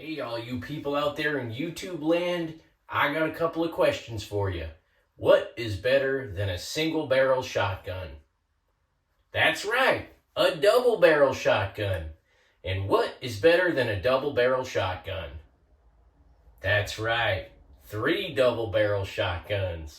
Hey, all you people out there in YouTube land, I got a couple of questions for you. What is better than a single barrel shotgun? That's right, a double barrel shotgun. And what is better than a double barrel shotgun? That's right, three double barrel shotguns.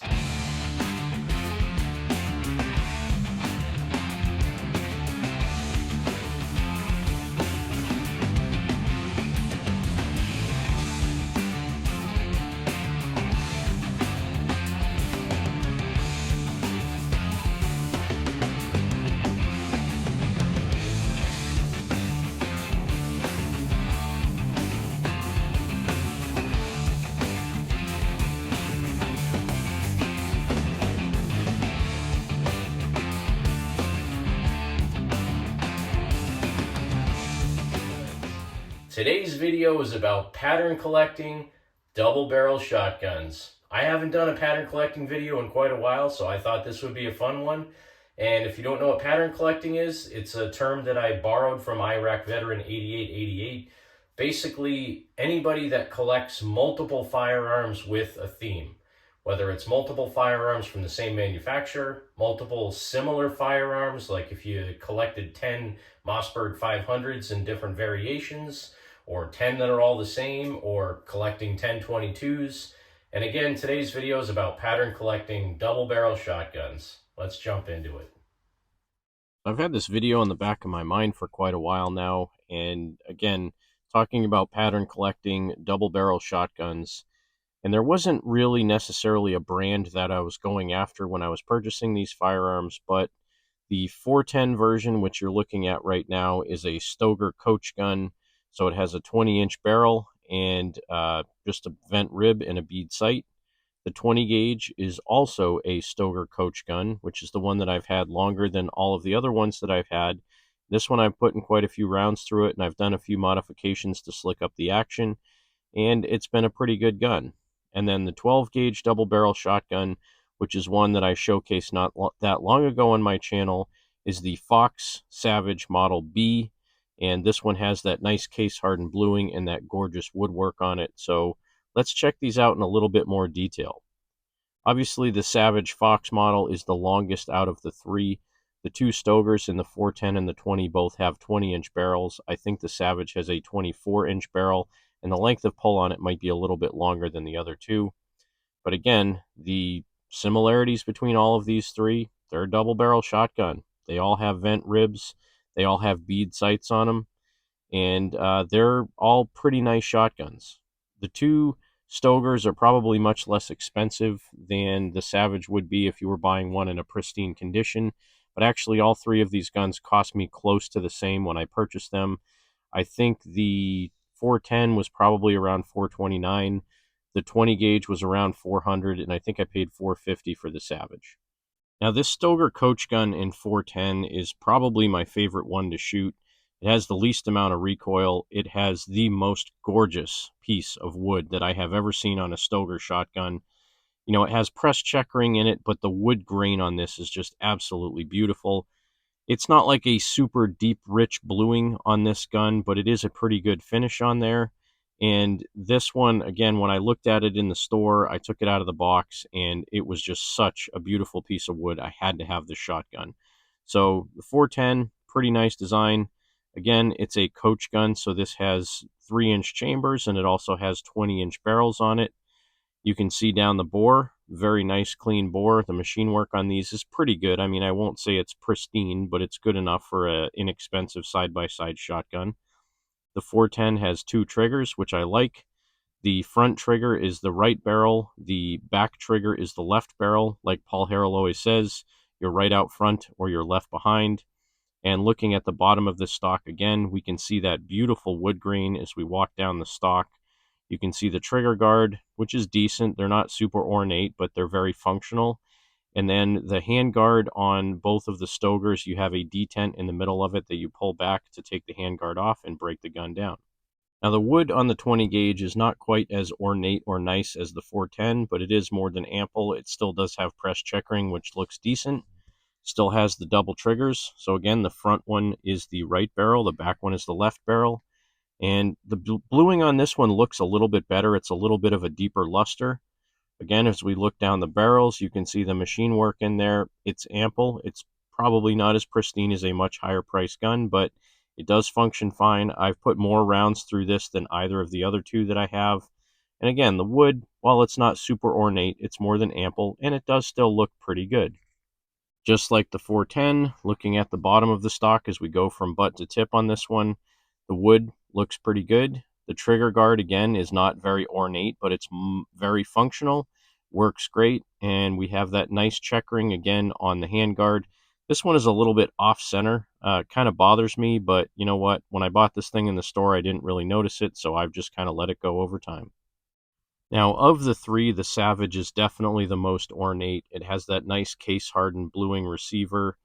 Today's video is about pattern collecting double barrel shotguns. I haven't done a pattern collecting video in quite a while, so I thought this would be a fun one. And if you don't know what pattern collecting is, it's a term that I borrowed from Iraq veteran 8888. Basically, anybody that collects multiple firearms with a theme, whether it's multiple firearms from the same manufacturer, multiple similar firearms, like if you collected 10 Mossberg 500s in different variations, or 10 that are all the same, or collecting 10/22s. And again, today's video is about pattern collecting double barrel shotguns. Let's jump into it. I've had this video in the back of my mind for quite a while now, and again, talking about pattern collecting double barrel shotguns. And there wasn't really necessarily a brand that I was going after when I was purchasing these firearms, but the 410 version, which you're looking at right now, is a Stoeger coach gun. So it has a 20-inch barrel and just a vent rib and a bead sight. The 20 gauge is also a Stoeger coach gun, which is the one that I've had longer than all of the other ones that I've had. This one I've put in quite a few rounds through it, and I've done a few modifications to slick up the action, and it's been a pretty good gun. And then the 12 gauge double barrel shotgun, which is one that I showcased not that long ago on my channel, is the Fox Savage Model B. And this one has that nice case hardened bluing and that gorgeous woodwork on it. So let's check these out in a little bit more detail. Obviously, the Savage Fox model is the longest out of the three. The two Stoegers in the 410 and the 20 both have 20-inch barrels. I think the Savage has a 24-inch barrel, and the length of pull on it might be a little bit longer than the other two. But again, the similarities between all of these three, they're a double barrel shotgun. They all have vent ribs. They all have bead sights on them. And they're all pretty nice shotguns. The two Stoegers are probably much less expensive than the Savage would be if you were buying one in a pristine condition. But actually, all three of these guns cost me close to the same when I purchased them. I think the 410 was probably around $429. The 20 gauge was around $400, and I think I paid $450 for the Savage. Now, this Stoeger coach gun in 410 is probably my favorite one to shoot. It has the least amount of recoil. It has the most gorgeous piece of wood that I have ever seen on a Stoeger shotgun. You know, it has pressed checkering in it, but the wood grain on this is just absolutely beautiful. It's not like a super deep, rich bluing on this gun, but it is a pretty good finish on there. And this one, again, when I looked at it in the store, I took it out of the box, and it was just such a beautiful piece of wood. I had to have this shotgun. So the 410, pretty nice design. Again, it's a coach gun, so this has 3-inch chambers, and it also has 20-inch barrels on it. You can see down the bore, very nice clean bore. The machine work on these is pretty good. I mean, I won't say it's pristine, but it's good enough for an inexpensive side-by-side shotgun. The 410 has two triggers, which I like. The front trigger is the right barrel. The back trigger is the left barrel. Like Paul Harrell always says, you're right out front or you're left behind. And looking at the bottom of this stock again, we can see that beautiful wood grain as we walk down the stock. You can see the trigger guard, which is decent. They're not super ornate, but they're very functional. And then the hand guard on both of the Stoegers, you have a detent in the middle of it that you pull back to take the hand guard off and break the gun down. Now, the wood on the 20 gauge is not quite as ornate or nice as the 410, but it is more than ample. It still does have press checkering, which looks decent. Still has the double triggers. So again, the front one is the right barrel, the back one is the left barrel. And the bluing on this one looks a little bit better. It's a little bit of a deeper luster. Again, as we look down the barrels, you can see the machine work in there. It's ample. It's probably not as pristine as a much higher priced gun, but it does function fine. I've put more rounds through this than either of the other two that I have. And again, the wood, while it's not super ornate, it's more than ample, and it does still look pretty good. Just like the 410, looking at the bottom of the stock as we go from butt to tip on this one, the wood looks pretty good. The trigger guard, again, is not very ornate, but it's very functional, works great, and we have that nice checkering again on the handguard. This one is a little bit off center, kind of bothers me, but you know what? When I bought this thing in the store, I didn't really notice it, so I've just kind of let it go over time. Now, of the three, the Savage is definitely the most ornate. It has that nice case-hardened bluing receiver,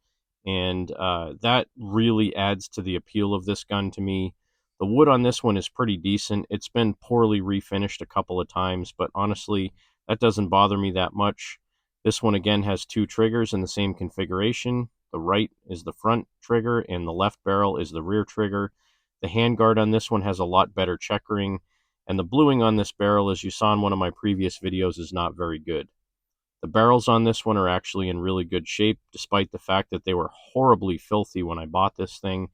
and that really adds to the appeal of this gun to me. The wood on this one is pretty decent. It's been poorly refinished a couple of times, but honestly, that doesn't bother me that much. This one, again, has two triggers in the same configuration. The right is the front trigger, and the left barrel is the rear trigger. The handguard on this one has a lot better checkering, and the bluing on this barrel, as you saw in one of my previous videos, is not very good. The barrels on this one are actually in really good shape, despite the fact that they were horribly filthy when I bought this thing.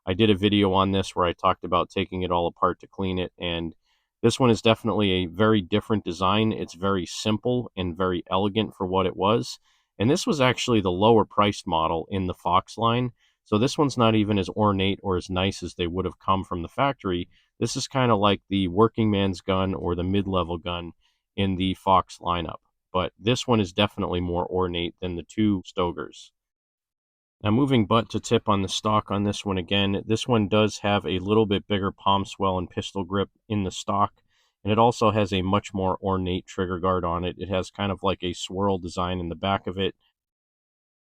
I did a video on this where I talked about taking it all apart to clean it, and this one is definitely a very different design. It's very simple and very elegant for what it was. And this was actually the lower priced model in the Fox line. So this one's not even as ornate or as nice as they would have come from the factory. This is kind of like the working man's gun or the mid-level gun in the Fox lineup. But this one is definitely more ornate than the two Stoegers. Now, moving butt to tip on the stock on this one again, this one does have a little bit bigger palm swell and pistol grip in the stock, and it also has a much more ornate trigger guard on it. It has kind of like a swirl design in the back of it.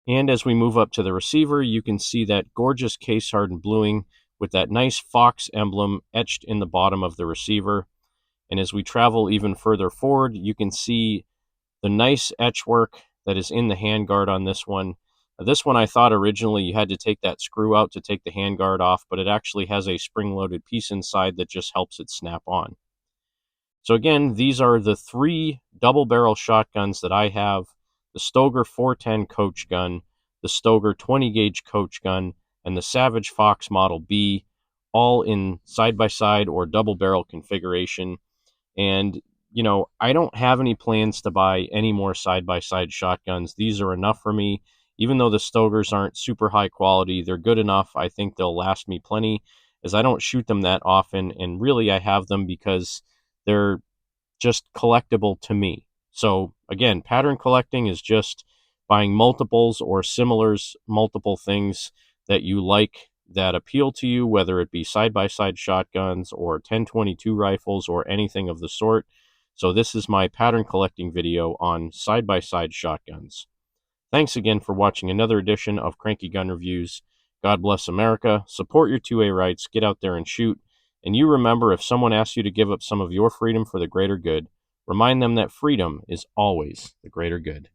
And as we move up to the receiver, you can see that gorgeous case-hardened bluing with that nice Fox emblem etched in the bottom of the receiver. And as we travel even further forward, you can see the nice etch work that is in the handguard on this one. This one I thought originally you had to take that screw out to take the handguard off, but it actually has a spring-loaded piece inside that just helps it snap on. So again, these are the three double-barrel shotguns that I have: the Stoeger 410 coach gun, the Stoeger 20-gauge coach gun, and the Savage Fox Model B, all in side-by-side or double-barrel configuration. And, you know, I don't have any plans to buy any more side-by-side shotguns. These are enough for me. Even though the Stoegers aren't super high quality, they're good enough. I think they'll last me plenty, as I don't shoot them that often. And really, I have them because they're just collectible to me. So again, pattern collecting is just buying multiples or similars, multiple things that you like that appeal to you, whether it be side-by-side shotguns or 1022 rifles or anything of the sort. So this is my pattern collecting video on side-by-side shotguns. Thanks again for watching another edition of Cranky Gun Reviews. God bless America. Support your 2A rights. Get out there and shoot. And you remember, if someone asks you to give up some of your freedom for the greater good, remind them that freedom is always the greater good.